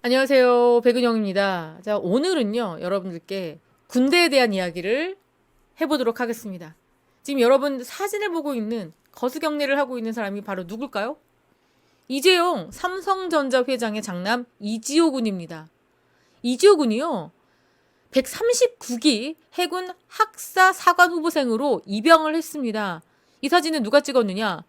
안녕하세요. 백은영입니다. 자, 오늘은요, 여러분들께 군대에 대한 이야기를 해보도록 하겠습니다. 지금 여러분 사진을 보고 있는 거수경례를 하고 있는 사람이 바로 누굴까요? 이재용 삼성전자 회장의 장남 이지호 군입니다. 이지호 군이요, 139기 해군 학사 사관 후보생으로 입영을 했습니다. 이 사진은 누가 찍었느냐?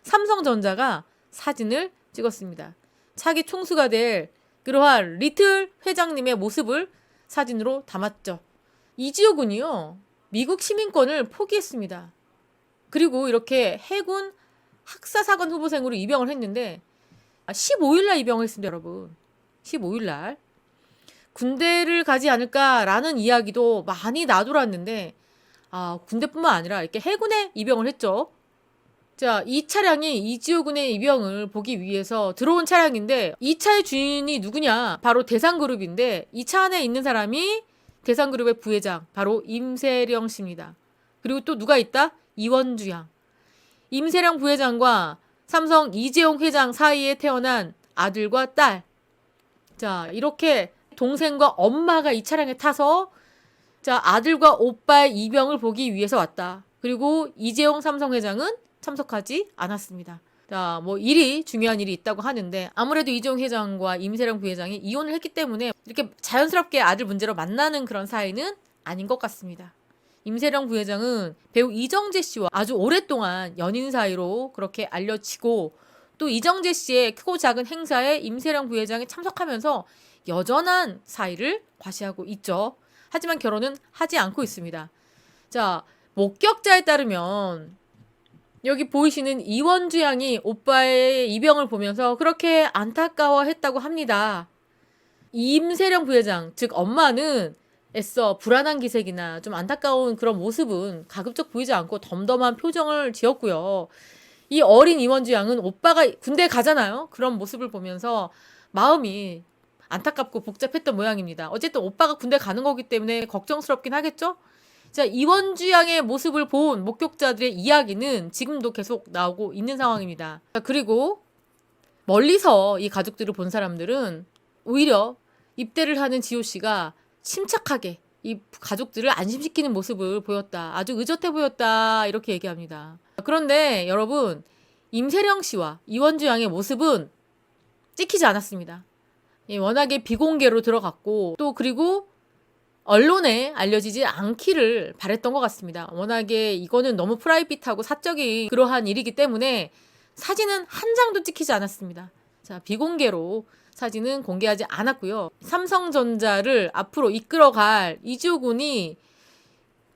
삼성전자가 사진을 찍었습니다. 차기 총수가 될 그러한 리틀 회장님의 모습을 사진으로 담았죠. 이지호 군이요, 미국 시민권을 포기했습니다. 그리고 이렇게 해군 학사사관 후보생으로 입영을 했는데 15일날 입영을 했습니다, 여러분. 15일날. 군대를 가지 않을까라는 이야기도 많이 나돌았는데 군대뿐만 아니라 이렇게 해군에 입영을 했죠. 자, 이 차량이 이지호 군의 입영을 보기 위해서 들어온 차량인데 이 차의 주인이 누구냐? 바로 대상그룹인데 이 차 안에 있는 사람이 대상그룹의 부회장, 바로 임세령 씨입니다. 그리고 또 누가 있다? 이원주 양. 임세령 부회장과 삼성 이재용 회장 사이에 태어난 아들과 딸. 자, 이렇게 동생과 엄마가 이 차량에 타서 자, 아들과 오빠의 입영을 보기 위해서 왔다. 그리고 이재용 삼성 회장은 참석하지 않았습니다. 자, 중요한 일이 있다고 하는데 아무래도 이재용 회장과 임세령 부회장이 이혼을 했기 때문에 이렇게 자연스럽게 아들 문제로 만나는 그런 사이는 아닌 것 같습니다. 임세령 부회장은 배우 이정재 씨와 아주 오랫동안 연인 사이로 그렇게 알려지고 또 이정재 씨의 크고 작은 행사에 임세령 부회장이 참석하면서 여전한 사이를 과시하고 있죠. 하지만 결혼은 하지 않고 있습니다. 자, 목격자에 따르면 여기 보이시는 이원주 양이 오빠의 입영을 보면서 그렇게 안타까워했다고 합니다. 임세령 부회장, 즉 엄마는 애써 불안한 기색이나 좀 안타까운 그런 모습은 가급적 보이지 않고 덤덤한 표정을 지었고요. 이 어린 이원주 양은 오빠가 군대 가잖아요. 그런 모습을 보면서 마음이 안타깝고 복잡했던 모양입니다. 어쨌든 오빠가 군대 가는 거기 때문에 걱정스럽긴 하겠죠? 자, 이원주 양의 모습을 본 목격자들의 이야기는 지금도 계속 나오고 있는 상황입니다. 자, 그리고 멀리서 이 가족들을 본 사람들은 오히려 입대를 하는 지호 씨가 침착하게 이 가족들을 안심시키는 모습을 보였다. 아주 의젓해 보였다. 이렇게 얘기합니다. 그런데 여러분, 임세령 씨와 이원주 양의 모습은 찍히지 않았습니다. 워낙에 비공개로 들어갔고 또 그리고 언론에 알려지지 않기를 바랬던 것 같습니다. 워낙에 이거는 너무 프라이빗하고 사적인 그러한 일이기 때문에 사진은 한 장도 찍히지 않았습니다. 자, 비공개로 사진은 공개하지 않았고요. 삼성전자를 앞으로 이끌어갈 이지호 군이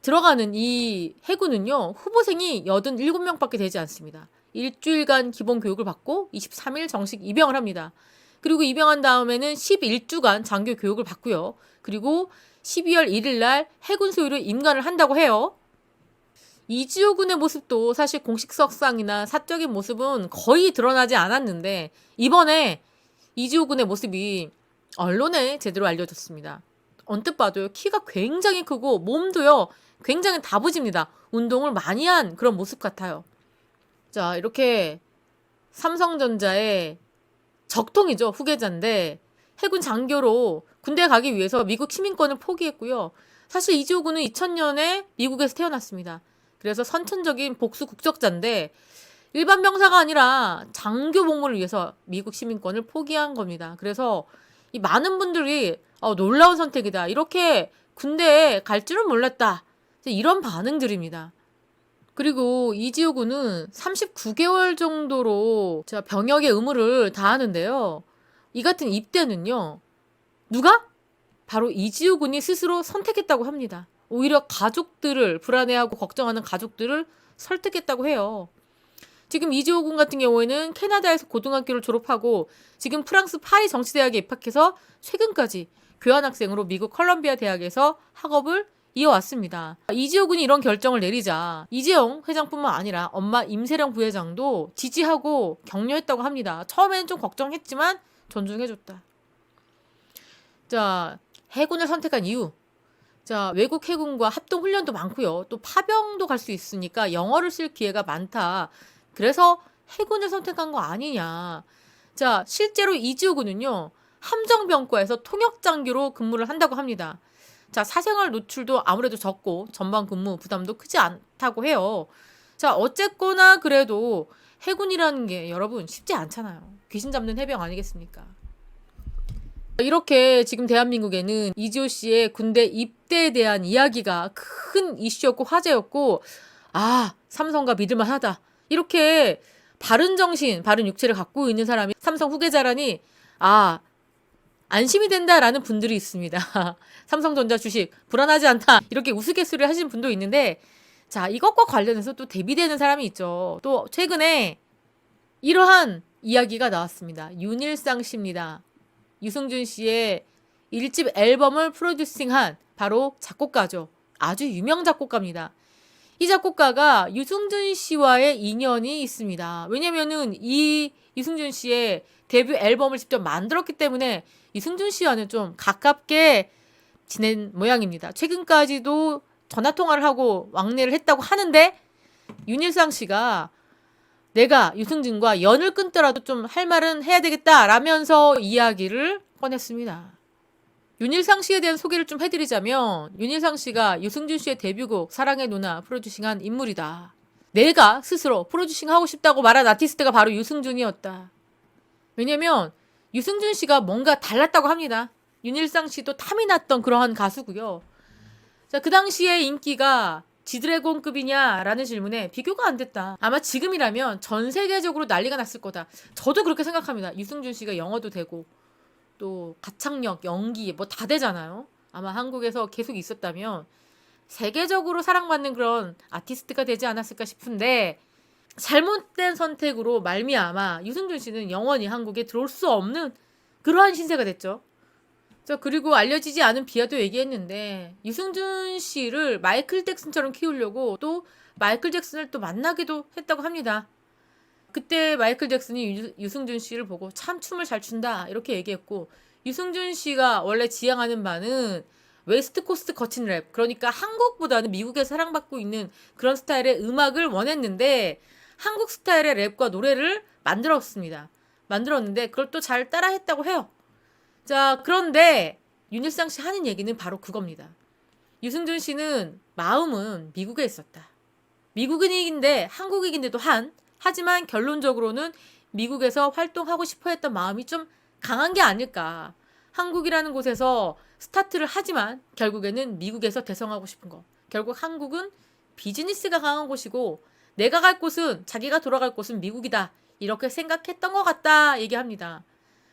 들어가는 이 해군은요, 후보생이 87명밖에 되지 않습니다. 일주일간 기본 교육을 받고 23일 정식 입영을 합니다. 그리고 입영한 다음에는 11주간 장교 교육을 받고요. 그리고 12월 1일 날 해군 소유로 임관을 한다고 해요. 이지호 군의 모습도 사실 공식 석상이나 사적인 모습은 거의 드러나지 않았는데 이번에 이지호 군의 모습이 언론에 제대로 알려졌습니다. 언뜻 봐도요, 키가 굉장히 크고 몸도요, 굉장히 다부집니다. 운동을 많이 한 그런 모습 같아요. 자, 이렇게 삼성전자의 적통이죠. 후계자인데 해군 장교로 군대 가기 위해서 미국 시민권을 포기했고요. 사실 이지호 군은 2000년에 미국에서 태어났습니다. 그래서 선천적인 복수 국적자인데 일반 병사가 아니라 장교 복무를 위해서 미국 시민권을 포기한 겁니다. 그래서 이 많은 분들이 놀라운 선택이다. 이렇게 군대에 갈 줄은 몰랐다. 이런 반응들입니다. 그리고 이지호 군은 39개월 정도로 병역의 의무를 다하는데요. 이 같은 입대는요, 누가? 바로 이지호 군이 스스로 선택했다고 합니다. 오히려 가족들을 불안해하고 걱정하는 가족들을 설득했다고 해요. 지금 이지호 군 같은 경우에는 캐나다에서 고등학교를 졸업하고 지금 프랑스 파리 정치대학에 입학해서 최근까지 교환학생으로 미국 컬럼비아 대학에서 학업을 이어왔습니다. 이지호 군이 이런 결정을 내리자 이재용 회장뿐만 아니라 엄마 임세령 부회장도 지지하고 격려했다고 합니다. 처음에는 좀 걱정했지만 존중해줬다. 자, 해군을 선택한 이유. 자, 외국 해군과 합동 훈련도 많고요. 또 파병도 갈 수 있으니까 영어를 쓸 기회가 많다. 그래서 해군을 선택한 거 아니냐. 자, 실제로 이지호 군은요, 함정병과에서 통역장교로 근무를 한다고 합니다. 자, 사생활 노출도 아무래도 적고 전방 근무 부담도 크지 않다고 해요. 자, 어쨌거나 그래도 해군이라는 게 여러분 쉽지 않잖아요. 귀신 잡는 해병 아니겠습니까? 이렇게 지금 대한민국에는 이지호 씨의 군대 입대에 대한 이야기가 큰 이슈였고 화제였고, 아, 삼성과 믿을만하다. 이렇게 바른 정신, 바른 육체를 갖고 있는 사람이 삼성 후계자라니, 아, 안심이 된다라는 분들이 있습니다. 삼성전자 주식 불안하지 않다. 이렇게 우스갯소리를 하시는 분도 있는데, 자, 이것과 관련해서 또 대비되는 사람이 있죠. 또 최근에 이러한 이야기가 나왔습니다. 윤일상 씨입니다. 유승준 씨의 1집 앨범을 프로듀싱한 바로 작곡가죠. 아주 유명 작곡가입니다. 이 작곡가가 유승준 씨와의 인연이 있습니다. 왜냐면은 이 유승준 씨의 데뷔 앨범을 직접 만들었기 때문에 유승준 씨와는 좀 가깝게 지낸 모양입니다. 최근까지도 전화통화를 하고 왕래를 했다고 하는데, 윤일상 씨가 내가 유승준과 연을 끊더라도 좀 할 말은 해야 되겠다라면서 이야기를 꺼냈습니다. 윤일상 씨에 대한 소개를 좀 해드리자면, 윤일상 씨가 유승준 씨의 데뷔곡 사랑의 누나 프로듀싱한 인물이다. 내가 스스로 프로듀싱하고 싶다고 말한 아티스트가 바로 유승준이었다. 왜냐면 유승준 씨가 뭔가 달랐다고 합니다. 윤일상 씨도 탐이 났던 그러한 가수고요. 자, 그 당시에 인기가 지드래곤급이냐라는 질문에 비교가 안 됐다. 아마 지금이라면 전 세계적으로 난리가 났을 거다. 저도 그렇게 생각합니다. 유승준 씨가 영어도 되고 또 가창력, 연기 뭐 다 되잖아요. 아마 한국에서 계속 있었다면 세계적으로 사랑받는 그런 아티스트가 되지 않았을까 싶은데, 잘못된 선택으로 말미암아 유승준 씨는 영원히 한국에 들어올 수 없는 그러한 신세가 됐죠. 자, 그리고 알려지지 않은 비하도 얘기했는데, 유승준 씨를 마이클 잭슨처럼 키우려고 또 마이클 잭슨을 또 만나기도 했다고 합니다. 그때 마이클 잭슨이 유승준 씨를 보고 참 춤을 잘 춘다 이렇게 얘기했고, 유승준 씨가 원래 지향하는 바는 웨스트 코스트 거친 랩, 그러니까 한국보다는 미국에서 사랑받고 있는 그런 스타일의 음악을 원했는데, 한국 스타일의 랩과 노래를 만들었는데 그걸 또 잘 따라했다고 해요. 자, 그런데 윤일상 씨 하는 얘기는 바로 그겁니다. 유승준 씨는 마음은 미국에 있었다. 미국인인데 한국인인데도 하지만 결론적으로는 미국에서 활동하고 싶어 했던 마음이 좀 강한 게 아닐까. 한국이라는 곳에서 스타트를 하지만 결국에는 미국에서 대성하고 싶은 거. 결국 한국은 비즈니스가 강한 곳이고 내가 갈 곳은, 자기가 돌아갈 곳은 미국이다. 이렇게 생각했던 것 같다 얘기합니다.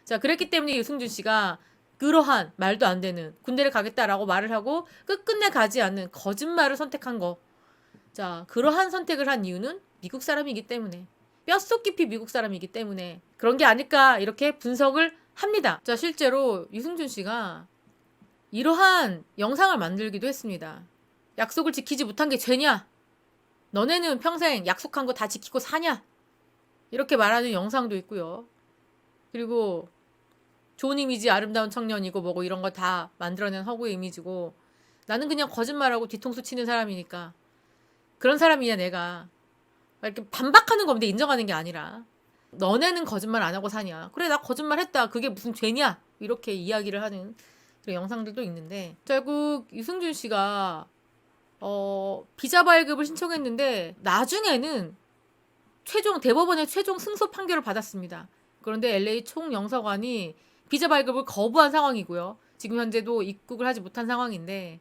자, 그랬기 때문에 유승준 씨가 그러한 말도 안 되는 군대를 가겠다라고 말을 하고 끝끝내 가지 않는 거짓말을 선택한 거. 자, 그러한 선택을 한 이유는 미국 사람이기 때문에, 뼛속 깊이 미국 사람이기 때문에 그런 게 아닐까 이렇게 분석을 합니다. 자, 실제로 유승준 씨가 이러한 영상을 만들기도 했습니다. 약속을 지키지 못한 게 죄냐? 너네는 평생 약속한 거 다 지키고 사냐? 이렇게 말하는 영상도 있고요. 그리고 좋은 이미지, 아름다운 청년이고 뭐고 이런 거 다 만들어낸 허구의 이미지고, 나는 그냥 거짓말하고 뒤통수 치는 사람이니까 그런 사람이냐 내가, 이렇게 반박하는 겁니다. 인정하는 게 아니라. 너네는 거짓말 안 하고 사냐? 그래, 나 거짓말 했다. 그게 무슨 죄냐? 이렇게 이야기를 하는 그런 영상들도 있는데, 결국 유승준 씨가 비자 발급을 신청했는데 나중에는 대법원의 최종 승소 판결을 받았습니다. 그런데 LA 총영사관이 비자 발급을 거부한 상황이고요. 지금 현재도 입국을 하지 못한 상황인데,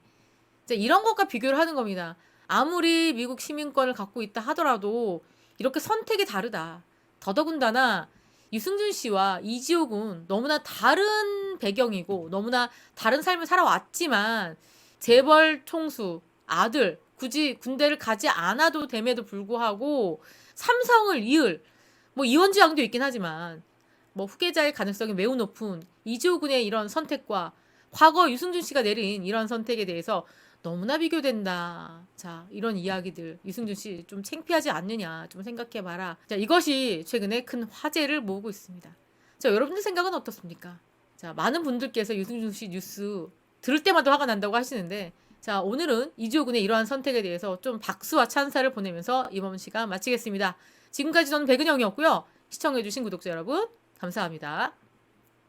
이런 것과 비교를 하는 겁니다. 아무리 미국 시민권을 갖고 있다 하더라도 이렇게 선택이 다르다. 더더군다나 유승준 씨와 이지호 군 너무나 다른 배경이고 너무나 다른 삶을 살아왔지만, 재벌 총수 아들, 굳이 군대를 가지 않아도 됨에도 불구하고 삼성을 이을, 뭐 이원지양도 있긴 하지만 뭐 후계자의 가능성이 매우 높은 이지호 군의 이런 선택과 과거 유승준 씨가 내린 이런 선택에 대해서 너무나 비교된다. 자, 이런 이야기들, 유승준 씨 좀 창피하지 않느냐 좀 생각해봐라. 자, 이것이 최근에 큰 화제를 모으고 있습니다. 자, 여러분들 생각은 어떻습니까? 자, 많은 분들께서 유승준 씨 뉴스 들을 때마다 화가 난다고 하시는데, 자, 오늘은 이지호 군의 이러한 선택에 대해서 좀 박수와 찬사를 보내면서 이번 시간 마치겠습니다. 지금까지 저는 백은영이었고요. 시청해주신 구독자 여러분 감사합니다.